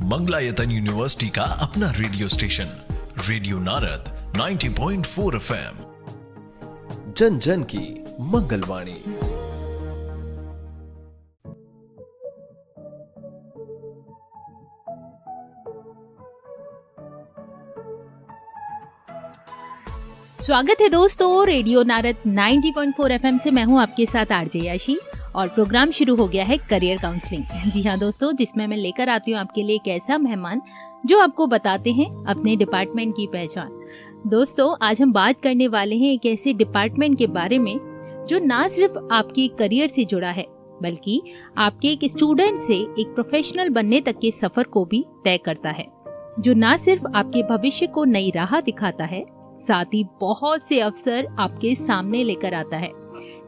Mangalayatan university का अपना radio station radio Narad 90.4 FM, जन जन की मंगलवाणी। स्वागत है दोस्तों रेडियो नारद 90.4 FM से। मैं हूं आपके साथ आरजे याशी और प्रोग्राम शुरू हो गया है करियर काउंसलिंग। जी हाँ दोस्तों, जिसमें मैं लेकर आती हूँ आपके लिए एक ऐसा मेहमान जो आपको बताते हैं अपने डिपार्टमेंट की पहचान। दोस्तों, आज हम बात करने वाले हैं एक ऐसे डिपार्टमेंट के बारे में जो ना सिर्फ आपके करियर से जुड़ा है बल्कि आपके एक स्टूडेंट से एक प्रोफेशनल बनने तक के सफर को भी तय करता है, जो ना सिर्फ आपके भविष्य को नई राह दिखाता है, साथ ही बहुत से अवसर आपके सामने लेकर आता है।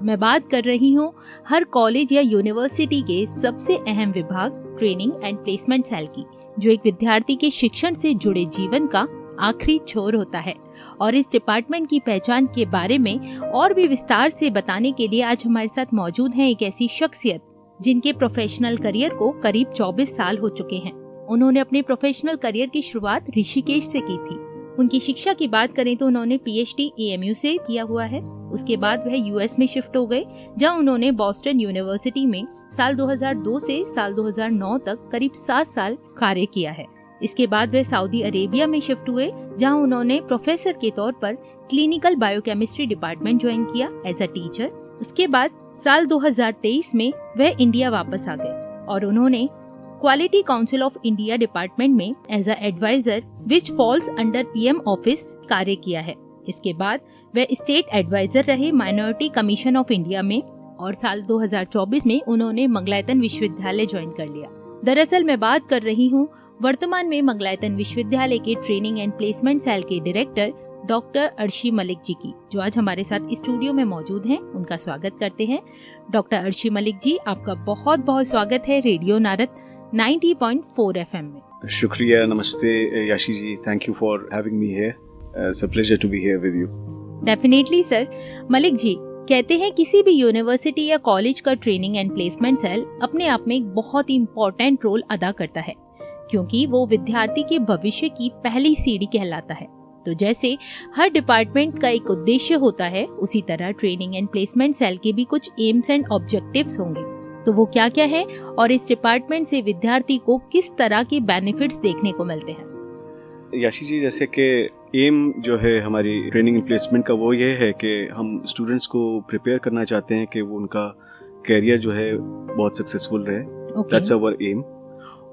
मैं बात कर रही हूँ हर कॉलेज या यूनिवर्सिटी के सबसे अहम विभाग ट्रेनिंग एंड प्लेसमेंट सेल की, जो एक विद्यार्थी के शिक्षण से जुड़े जीवन का आखिरी छोर होता है। और इस डिपार्टमेंट की पहचान के बारे में और भी विस्तार से बताने के लिए आज हमारे साथ मौजूद हैं एक ऐसी शख्सियत जिनके प्रोफेशनल करियर को करीब 24 साल हो चुके हैं। उन्होंने अपने प्रोफेशनल करियर की शुरुआत ऋषिकेश से की थी। उनकी शिक्षा की बात करें तो उन्होंने PhD AMU से किया हुआ है। उसके बाद वह US में शिफ्ट हो गए, जहां उन्होंने बॉस्टन यूनिवर्सिटी में साल 2002 से साल 2009 तक करीब 7 साल कार्य किया है। इसके बाद वह सऊदी अरेबिया में शिफ्ट हुए, जहां उन्होंने प्रोफेसर के तौर पर क्लिनिकल बायोकेमिस्ट्री डिपार्टमेंट ज्वाइन किया एज अ टीचर। उसके बाद साल 2023 में वह इंडिया वापस आ गए और उन्होंने quality council of India department में as a advisor which falls under PM office कार्य किया है। इसके बाद वह स्टेट एडवाइजर रहे माइनॉरिटी कमीशन ऑफ इंडिया में और साल 2024 में उन्होंने मंगलायतन विश्वविद्यालय ज्वाइन कर लिया। दरअसल मैं बात कर रही हूँ वर्तमान में मंगलायतन विश्वविद्यालय के ट्रेनिंग एंड प्लेसमेंट सेल के डायरेक्टर डॉक्टर अर्शी मलिक जी की, जो आज हमारे साथ स्टूडियो में मौजूद हैं। उनका स्वागत करते हैं। डॉक्टर अर्शी मलिक जी, आपका बहुत बहुत स्वागत है रेडियो नारद 90.4 FM में। शुक्रिया, नमस्ते Yashi ji, thank you for having me here. It's a pleasure to be here with you. Definitely sir. Malik ji, कहते हैं किसी भी यूनिवर्सिटी या कॉलेज का ट्रेनिंग एंड प्लेसमेंट सेल अपने आप में एक बहुत ही इम्पोर्टेंट रोल अदा करता है, क्योंकि वो विद्यार्थी के भविष्य की पहली सीढ़ी कहलाता है। तो जैसे हर डिपार्टमेंट का एक उद्देश्य होता है, उसी तरह ट्रेनिंग एंड प्लेसमेंट सेल के भी कुछ एम्स एंड ऑब्जेक्टिव्स होंगे। तो वो क्या क्या है और इस डिपार्टमेंट से विद्यार्थी को किस तरह के बेनिफिट्स देखने को मिलते हैं? याशी जी, जैसे कि एम जो है हमारी ट्रेनिंग एंड प्लेसमेंट का, वो ये है कि हम स्टूडेंट्स को प्रिपेयर करना चाहते हैं कि वो उनका कैरियर जो है बहुत सक्सेसफुल रहे। That's our aim.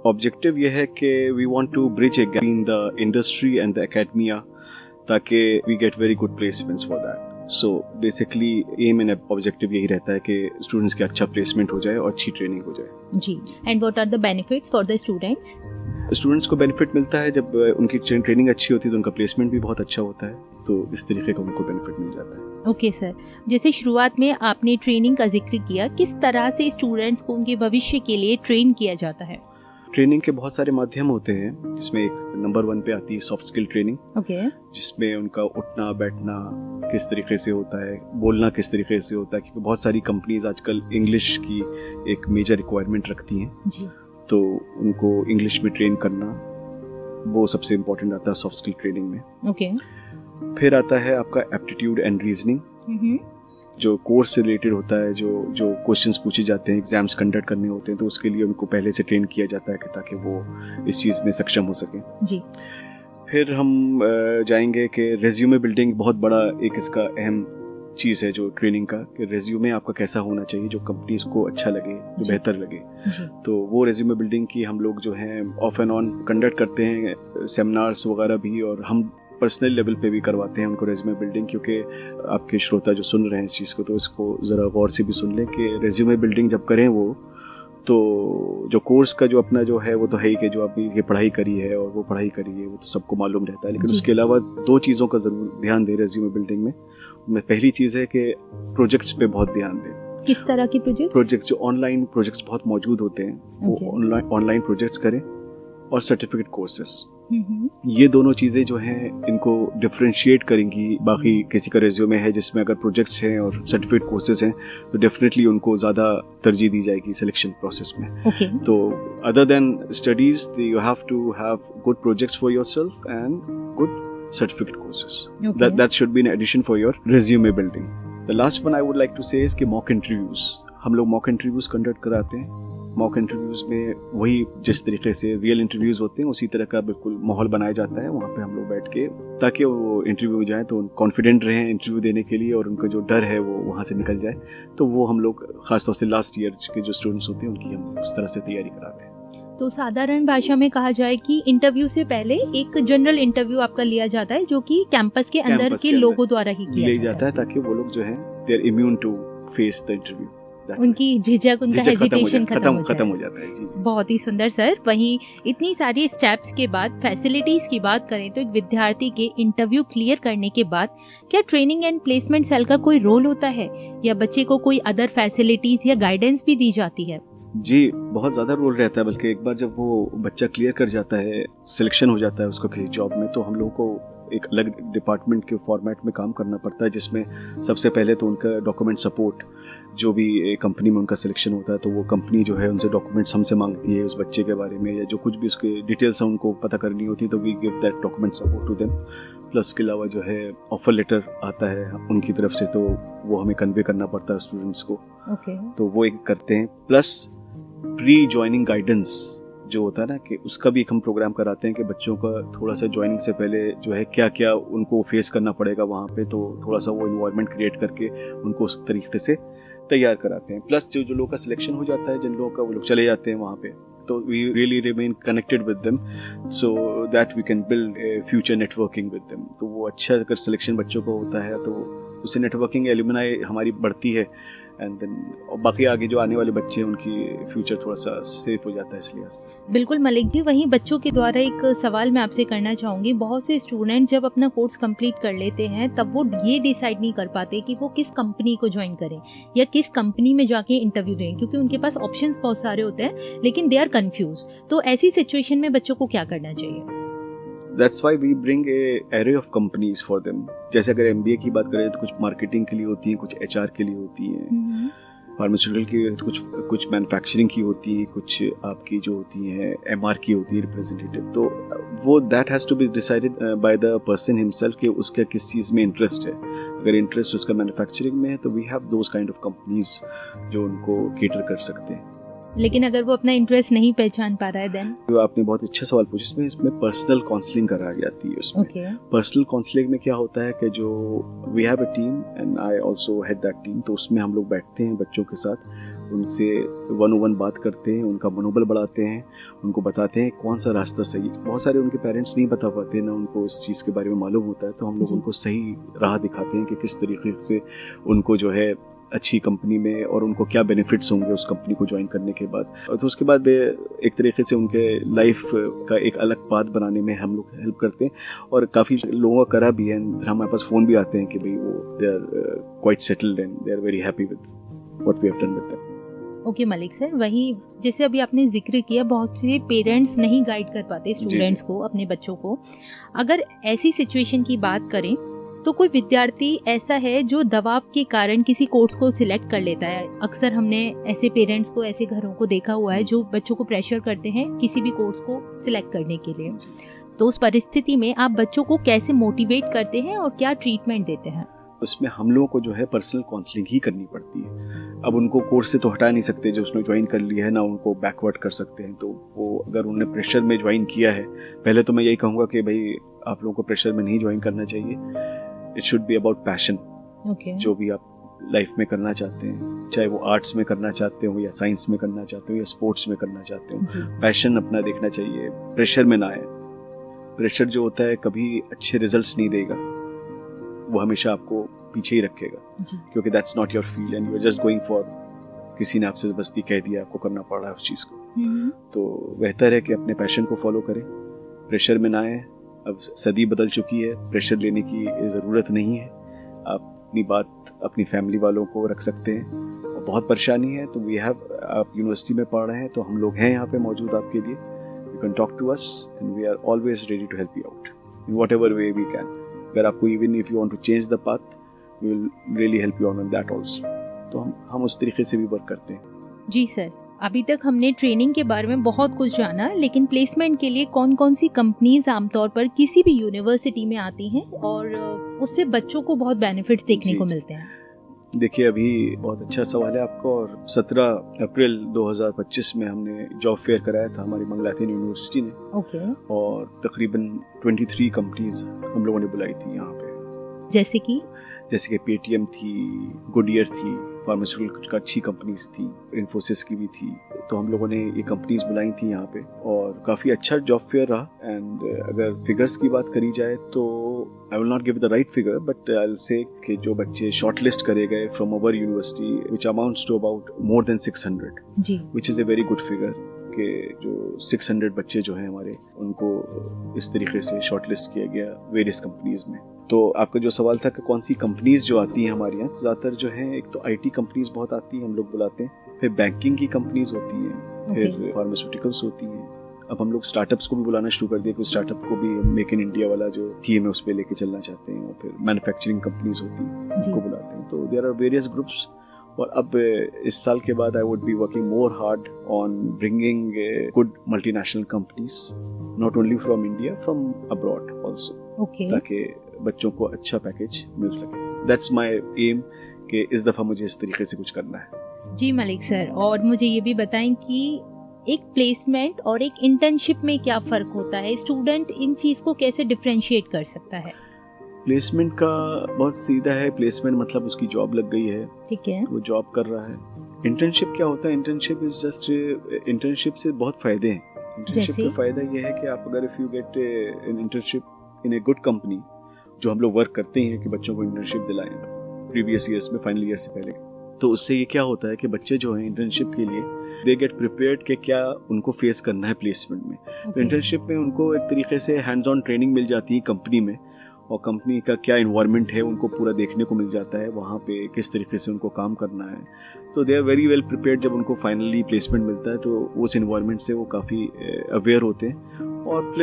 ऑब्जेक्टिव ये है कि we want to bridge a gap in the industry and the academia, ताकि we get very good placements for that. So basically aim and objective यही रहता है कि स्टूडेंट्स के अच्छा प्लेसमेंट हो जाए और अच्छी ट्रेनिंग हो जाए। जी। And what are the benefits for the students? Students को बेनिफिट मिलता है जब उनकी ट्रेनिंग अच्छी होती है तो उनका प्लेसमेंट भी बहुत अच्छा होता है, तो इस तरीके का उनको बेनिफिट मिल जाता है। ओके सर, जैसे शुरुआत में आपने ट्रेनिंग का जिक्र किया, किस तरह से स्टूडेंट्स को उनके भविष्य के लिए ट्रेन किया जाता है? ट्रेनिंग के बहुत सारे माध्यम होते हैं, जिसमें एक नंबर 1 पे आती है सॉफ्ट स्किल ट्रेनिंग। जिसमें उनका उठना बैठना किस तरीके से होता है, बोलना किस तरीके से होता है, क्योंकि बहुत सारी कंपनीज आजकल इंग्लिश की एक मेजर रिक्वायरमेंट रखती हैं जी। तो उनको इंग्लिश में ट्रेन करना, वो सबसे इम्पोर्टेंट आता है सॉफ्ट स्किल ट्रेनिंग में। फिर आता है आपका एप्टीट्यूड एंड रीजनिंग, जो कोर्स से रिलेटेड होता है, जो क्वेश्चंस पूछे जाते हैं, एग्जाम्स कंडक्ट करने होते हैं, तो उसके लिए उनको पहले से ट्रेन किया जाता है ताकि वो इस चीज़ में सक्षम हो सके जी। फिर हम जाएंगे कि रेज्यूमे बिल्डिंग बहुत बड़ा एक इसका अहम चीज़ है जो ट्रेनिंग का, कि रेज्यूमे आपका कैसा होना चाहिए जो कंपनीज को अच्छा लगे, जो बेहतर लगे। तो वो रेज्यूमे बिल्डिंग की हम लोग जो है ऑफ एंड ऑन कंडक्ट करते हैं, सेमिनार्स वगैरह भी, और हम पर्सनल लेवल पे भी करवाते हैं उनको रेज्यूमे बिल्डिंग। क्योंकि आपके श्रोता जो सुन रहे हैं इस चीज़ को, तो इसको ज़रा गौर से भी सुन लें कि रेज्यूमे बिल्डिंग जब करें वो, तो जो कोर्स का जो अपना जो है वो तो है ही कि जो आपने ये पढ़ाई करी है और वो पढ़ाई करी है वो तो सबको मालूम रहता है, लेकिन उसके अलावा 2 चीज़ों का ज़रूर ध्यान दें रेज्यूमे बिल्डिंग में। पहली चीज़ है कि प्रोजेक्ट्स पे बहुत ध्यान दें। किस तरह के प्रोजेक्ट्स? जो ऑनलाइन प्रोजेक्ट्स बहुत मौजूद होते हैं, वो ऑनलाइन प्रोजेक्ट्स करें, और सर्टिफिकेट कोर्सेस ये दोनों चीज़ें जो हैं इनको डिफरेंशिएट करेंगी। बाकी किसी का रिज्यूमे है जिसमें अगर प्रोजेक्ट्स हैं और सर्टिफिकेट कोर्सेज हैं तो डेफिनेटली उनको ज़्यादा तरजीह दी जाएगी सिलेक्शन प्रोसेस में। तो other than studies you have to have good projects for yourself and good certificate courses. That should be an addition for your resume building. The last one I would like to say is कि mock interviews, हम लोग mock interviews conduct कराते हैं। Mock interviews में वही जिस तरीके से रियल इंटरव्यूज होते हैं उसी तरह का बिल्कुल माहौल बनाया जाता है वहाँ पे हम लोग बैठ के, ताकि वो इंटरव्यू जाए तो कॉन्फिडेंट रहें इंटरव्यू देने के लिए और उनका जो डर है वो वहाँ से निकल जाए। तो वो हम लोग खासतौर से लास्ट ईयर के जो स्टूडेंट्स होते हैं उनकी हम उस तरह से तैयारी कराते हैं। तो साधारण भाषा में कहा जाए कि इंटरव्यू से पहले एक जनरल इंटरव्यू आपका लिया जाता है जो कि कैंपस के अंदर के लोगों द्वारा ही किया जाता है ताकि वो लोग जो है they are immune to face the interview, उनकी झिझक, उनका हेजिटेशन खत्म हो जाता है। जी। बहुत ही सुंदर सर। वहीं इतनी सारी स्टेप्स के बाद फैसिलिटीज की बात करें तो एक विद्यार्थी के इंटरव्यू क्लियर करने के बाद क्या ट्रेनिंग एंड प्लेसमेंट सेल का कोई रोल होता है या बच्चे को कोई अदर फैसिलिटीज या गाइडेंस भी दी जाती है? जी, बहुत ज़्यादा रोल रहता है। बल्कि एक बार जब वो बच्चा क्लियर कर जाता है, सिलेक्शन हो जाता है उसको किसी जॉब में, तो हम लोगों को एक अलग डिपार्टमेंट के फॉर्मेट में काम करना पड़ता है जिसमें सबसे पहले तो उनका डॉक्यूमेंट सपोर्ट, जो भी कंपनी में उनका सिलेक्शन होता है तो वो कंपनी जो है उनसे डॉक्यूमेंट्स हमसे मांगती है उस बच्चे के बारे में, या जो कुछ भी उसके डिटेल्स हैं उनको पता करनी होती है, तो we give that document support to them. Plus उसके अलावा जो है ऑफर लेटर आता है उनकी तरफ से, तो वो हमें कन्वे करना पड़ता है स्टूडेंट्स को। तो वो एक करते हैं। प्लस प्री ज्वाइनिंग गाइडेंस जो होता है ना, कि उसका भी एक हम प्रोग्राम कराते हैं कि बच्चों का थोड़ा सा ज्वाइनिंग से पहले जो है क्या क्या उनको फेस करना पड़ेगा वहाँ पे, तो थोड़ा सा वो इन्वायरमेंट क्रिएट करके उनको उस तरीके से तैयार कराते हैं। प्लस जो लोगों का सिलेक्शन हो जाता है, जिन लोगों का वो लोग चले जाते हैं वहाँ पे, तो we really remain connected with them so that we can build future networking with them. तो वो अच्छा अगर सिलेक्शन बच्चों को होता है तो उससे नेटवर्किंग एल्यूमिनाई हमारी बढ़ती है, एंड देन बाकी आगे जो आने वाले बच्चे हैं उनकी फ्यूचर थोड़ा सा सेफ हो जाता है इसलिए। बिल्कुल मलिक जी, वहीं बच्चों के द्वारा एक सवाल मैं आपसे करना चाहूँगी। बहुत से स्टूडेंट जब अपना कोर्स कंप्लीट कर लेते हैं तब वो ये डिसाइड नहीं कर पाते कि वो किस कंपनी को ज्वाइन करें या किस कंपनी में जाके इंटरव्यू दें, क्योंकि उनके पास ऑप्शंस बहुत सारे होते हैं लेकिन दे आर कंफ्यूज। तो ऐसी सिचुएशन में बच्चों को क्या करना चाहिए? That's why we bring a array of companies for them. जैसे अगर MBA की बात करें तो कुछ मार्केटिंग के लिए होती हैं, कुछ HR के लिए होती हैं, फार्मास्यूटिकल की तो कुछ मैन्युफैक्चरिंग की होती है, कुछ आपकी जो होती है MR की होती है रिप्रेजेंटेटिव। तो वो that has to be decided by the person himself कि उसका किस चीज़ में इंटरेस्ट है। अगर इंटरेस्ट उसका मैन्युफैक्चरिंग में है तो we have those kind of companies जो उनको केटर कर सकते हैं। लेकिन अगर वो अपना इंटरेस्ट नहीं पहचान पा रहा है देन? तो आपने बहुत अच्छा सवाल पूछा। इसमें पर्सनल काउंसलिंग कराई जाती है। उसमें पर्सनल काउंसलिंग में क्या होता है कि जो we have a team and I also head that team, तो उसमें हम लोग बैठते हैं बच्चों के साथ, उनसे 1-on-1 बात करते हैं, उनका मनोबल बढ़ाते हैं, उनको बताते हैं कौन सा रास्ता सही। बहुत सारे उनके पेरेंट्स नहीं बता पाते ना, उनको इस चीज़ के बारे में मालूम होता है, तो हम लोग उनको सही राह दिखाते हैं कि किस तरीके से उनको जो है अच्छी कंपनी में और उनको क्या बेनिफिट्स होंगे उस कंपनी को ज्वाइन करने के बाद। और तो उसके बाद एक तरीके से उनके लाइफ का एक अलग पाथ बनाने में हम लोग हेल्प करते हैं। और काफ़ी लोगों का करा भी है, हमारे पास फ़ोन भी आते हैं कि भाई वो they are quite settled and they are very happy with what we have done with them. Okay Malik sir, वही जैसे अभी आपने जिक्र किया, बहुत से पेरेंट्स नहीं गाइड कर पाते स्टूडेंट्स को, अपने बच्चों को। अगर ऐसी सिचुएशन की बात करें तो कोई विद्यार्थी ऐसा है जो दबाव के कारण किसी कोर्स को सिलेक्ट कर लेता है। अक्सर हमने ऐसे पेरेंट्स को, ऐसे घरों को देखा हुआ है जो बच्चों को प्रेशर करते हैं किसी भी कोर्स को सिलेक्ट करने के लिए। तो उस परिस्थिति में आप बच्चों को कैसे मोटिवेट करते हैं और क्या ट्रीटमेंट देते हैं? उसमें हम लोगों को जो है पर्सनल काउंसलिंग ही करनी पड़ती है। अब उनको कोर्स से तो हटा नहीं सकते, जो उसने ज्वाइन कर लिया है ना उनको बैकवर्ड कर सकते हैं। तो वो अगर उन्होंने प्रेशर में ज्वाइन किया है, पहले तो मैं यही कहूँगा कि भाई आप लोगों को प्रेशर में नहीं ज्वाइन करना चाहिए। It should be about passion. जो भी आप लाइफ में करना चाहते हैं, चाहे वो आर्ट्स में करना चाहते हो या साइंस में करना चाहते हो या स्पोर्ट्स में करना चाहते हो, पैशन अपना देखना चाहिए, प्रेशर में ना आए। प्रेशर जो होता है कभी अच्छे रिजल्ट्स नहीं देगा, वो हमेशा आपको पीछे ही रखेगा, क्योंकि that's not your field and you are just going for, किसी ने आपसे जबरदस्ती कह दिया, आपको करना पड़ रहा है उस चीज़ को। तो बेहतर है कि अपने पैशन को फॉलो करें, प्रेशर में ना आए। अब सदी बदल चुकी है, प्रेशर लेने की ज़रूरत नहीं है। आप अपनी बात अपनी फैमिली वालों को रख सकते हैं। और बहुत परेशानी है तो वी हैव, आप यूनिवर्सिटी में पढ़ रहे हैं तो हम लोग हैं यहाँ पे मौजूद आपके लिए। You can talk to us and we are always ready to help you out in whatever way we can. अगर आपको even if you want to change the path, we will really help you out on that also. तो हम उस तरीके से भी work करते हैं। जी सर, अभी तक हमने ट्रेनिंग के बारे में बहुत कुछ जाना, लेकिन प्लेसमेंट के लिए कौन कौन सी कंपनीज आमतौर पर किसी भी यूनिवर्सिटी में आती हैं और उससे बच्चों को बहुत बेनिफिट्स देखने को मिलते हैं? देखिए, अभी बहुत अच्छा सवाल है आपका। और 17 अप्रैल 2025 में हमने जॉब फेयर कराया था हमारी मंगलातीन यूनिवर्सिटी ने। ओके। और तकरीबन 23 कंपनीज हम लोगों ने बुलाई थी यहाँ पे। जैसे कि पेटीएम थी, गुडियर थी, फार्मास्यूटिकल अच्छी कंपनीज थी, इन्फोसिस की भी थी। तो हम लोगों ने ये कंपनीज बुलाई थी यहाँ पे और काफ़ी अच्छा जॉब फेयर रहा। एंड अगर फिगर्स की बात करी जाए तो I will not give the right figure, but I will say कि जो बच्चे शॉर्टलिस्ट करे गए from our university which amounts to about more than 600 जी, which is a very good figure कि जो 600 बच्चे जो हैं हमारे, उनको इस तरीके से शॉर्टलिस्ट किया गया वेरियस कंपनीज में। तो आपका जो सवाल था कि कौन सी कंपनीज जो आती हैं हमारे यहाँ, ज़्यादातर जो है एक तो आईटी कंपनीज बहुत आती हैं, हम लोग बुलाते हैं। फिर बैंकिंग की कंपनीज होती हैं, फिर फार्मास्यूटिकल्स होती हैं। अब हम लोग स्टार्टअप्स को भी बुलाना शुरू कर दिया, क्योंकि स्टार्टअप को भी मेक इन इंडिया वाला जो थीम है उस पर लेके चलना चाहते हैं। और फिर मैन्युफैक्चरिंग कंपनीज होती हैं, उनको बुलाते हैं। तो देयर आर वेरियस ग्रुप्स। और अब इस साल के बाद I would be working more hard on bringing good multinational companies, not only from India, from abroad also, ताकि बच्चों को अच्छा पैकेज मिल सके। दैट्स माय एम कि इस दफ़ा मुझे इस तरीके से कुछ करना है। जी मलिक सर, और मुझे ये भी बताएं कि एक प्लेसमेंट और एक इंटर्नशिप में क्या फ़र्क होता है? स्टूडेंट इन चीज़ को कैसे डिफरेंशिएट कर सकता है? प्लेसमेंट का बहुत सीधा है। प्लेसमेंट मतलब उसकी जॉब लग गई है, ठीक है, वो जॉब कर रहा है। इंटर्नशिप क्या होता है? इंटर्नशिप इज जस्ट, इंटर्नशिप से बहुत फायदे हैं। इंटर्नशिप का फायदा ये है कि आप अगर if you get an internship in a good company, जो हम लोग वर्क करते हैं कि बच्चों को इंटर्नशिप दिलाएं प्रीवियस ईयर्स में, फाइनल ईयर से पहले, तो उससे ये क्या होता है कि बच्चे जो हैं इंटर्नशिप के लिए दे गेट प्रिपेयर्ड कि क्या उनको फेस करना है प्लेसमेंट में। तो इंटर्नशिप में उनको एक तरीके से हैंड्स ऑन ट्रेनिंग मिल जाती है कंपनी में, और कंपनी का क्या इन्वायरमेंट है उनको पूरा देखने को मिल जाता है, वहाँ पे किस तरीके से उनको काम करना है। तो they are very well prepared. जब उनको फाइनली प्लेसमेंट मिलता है तो उस इन्वायरमेंट से वो काफ़ी अवेयर होते हैं और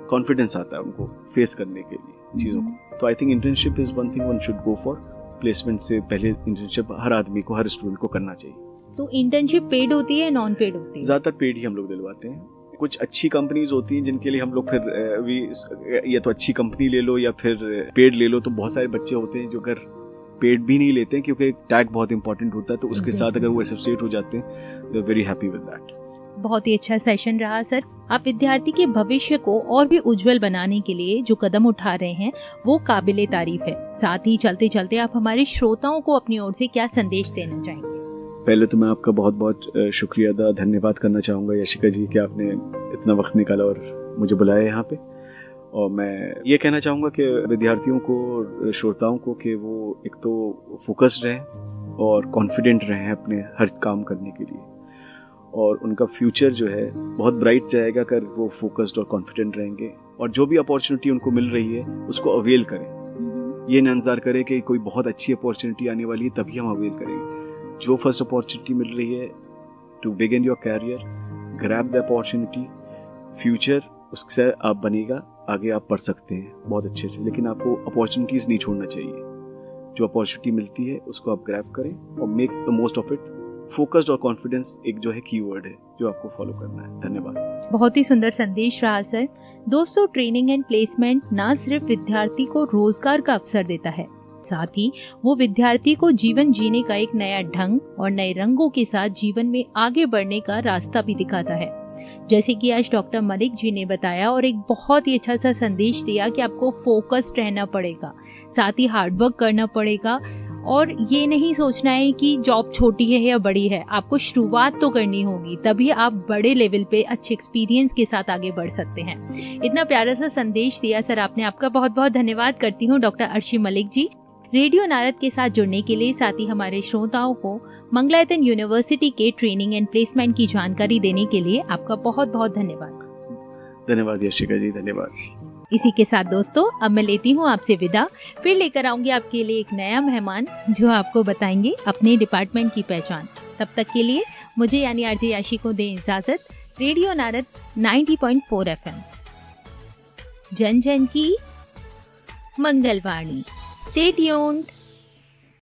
कॉन्फिडेंस आता है उनको फेस करने के लिए चीज़ों को। तो I think internship is one thing one should go for. Placement से पहले इंटर्नशिप हर आदमी को, हर स्टूडेंट को करना चाहिए। तो इंटर्नशिप पेड होती है, नॉन पेड होती है? ज़्यादातर पेड ही हम लोग दिलवाते हैं। कुछ अच्छी कंपनीज होती हैं जिनके लिए हम लोग फिर या तो अच्छी कंपनी ले लो या फिर पेड ले लो। तो बहुत सारे बच्चे होते हैं जो अगर पेड भी नहीं लेते हैं, क्योंकि टैग बहुत इंपॉर्टेंट होता है, तो उसके साथ अगर वो एसोसिएट हो जाते हैं, they are very happy with that. बहुत ही अच्छा सेशन रहा सर। आप विद्यार्थी के भविष्य को और भी उज्जवल बनाने के लिए जो कदम उठा रहे हैं वो काबिले तारीफ है। साथ ही चलते चलते आप हमारे श्रोताओं को अपनी ओर से क्या संदेश देना चाहेंगे? पहले तो मैं आपका बहुत बहुत शुक्रिया अदा, धन्यवाद करना चाहूँगा यशिका जी कि आपने इतना वक्त निकाला और मुझे बुलाया यहाँ पे। और मैं ये कहना चाहूँगा कि विद्यार्थियों को, श्रोताओं को, कि वो एक तो फोकस्ड रहें और कॉन्फिडेंट रहें अपने हर काम करने के लिए, और उनका फ्यूचर जो है बहुत ब्राइट जाएगा अगर वो फोकस्ड और कॉन्फिडेंट रहेंगे। और जो भी अपॉर्चुनिटी उनको मिल रही है उसको अवेल करें। ये ना इंतजार करें कि कोई बहुत अच्छी अपॉर्चुनिटी आने वाली है तभी हम अवेल करेंगे। जो फर्स्ट अपॉर्चुनिटी मिल रही है to begin your career, grab the opportunity. Future उससे आप बनेगा, आगे आप पढ़ सकते हैं बहुत अच्छे से, लेकिन आपको अपॉर्चुनिटीज़ नहीं छोड़ना चाहिए। जो अपॉर्चुनिटी मिलती है उसको आप ग्रैब करें और make the most of it. Focused और कॉन्फिडेंस एक जो है कीवर्ड है जो आपको फॉलो करना है। धन्यवाद। बहुत ही सुंदर संदेश रहा सर। दोस्तों, ट्रेनिंग एंड प्लेसमेंट ना सिर्फ विद्यार्थी को रोजगार का अवसर देता है, साथ ही वो विद्यार्थी को जीवन जीने का एक नया ढंग और नए रंगों के साथ जीवन में आगे बढ़ने का रास्ता भी दिखाता है। जैसे कि आज डॉक्टर मलिक जी ने बताया और एक बहुत ही अच्छा सा संदेश दिया कि आपको फोकस्ड रहना पड़ेगा, साथ ही हार्डवर्क करना पड़ेगा, और ये नहीं सोचना है कि जॉब छोटी है या बड़ी है। आपको शुरुआत तो करनी होगी, तभी आप बड़े लेवल पे अच्छे एक्सपीरियंस के साथ आगे बढ़ सकते हैं। इतना प्यारा सा संदेश दिया सर आपने, आपका बहुत बहुत धन्यवाद करती हूँ डॉक्टर अर्शी मलिक जी। रेडियो नारद के साथ जुड़ने के लिए, साथ ही हमारे श्रोताओं को मंगलायतन यूनिवर्सिटी के ट्रेनिंग एंड प्लेसमेंट की जानकारी देने के लिए आपका बहुत बहुत धन्यवाद। धन्यवाद यशिका जी, धन्यवाद। इसी के साथ दोस्तों, अब मैं लेती हूँ आपसे विदा। फिर लेकर आऊंगी आपके लिए एक नया मेहमान जो आपको बताएंगे अपने डिपार्टमेंट की पहचान। तब तक के लिए मुझे यानी आरजे याशी को दें इजाजत। रेडियो नारद 90.4 FM, जन जन की मंगलवाणी। Stay tuned.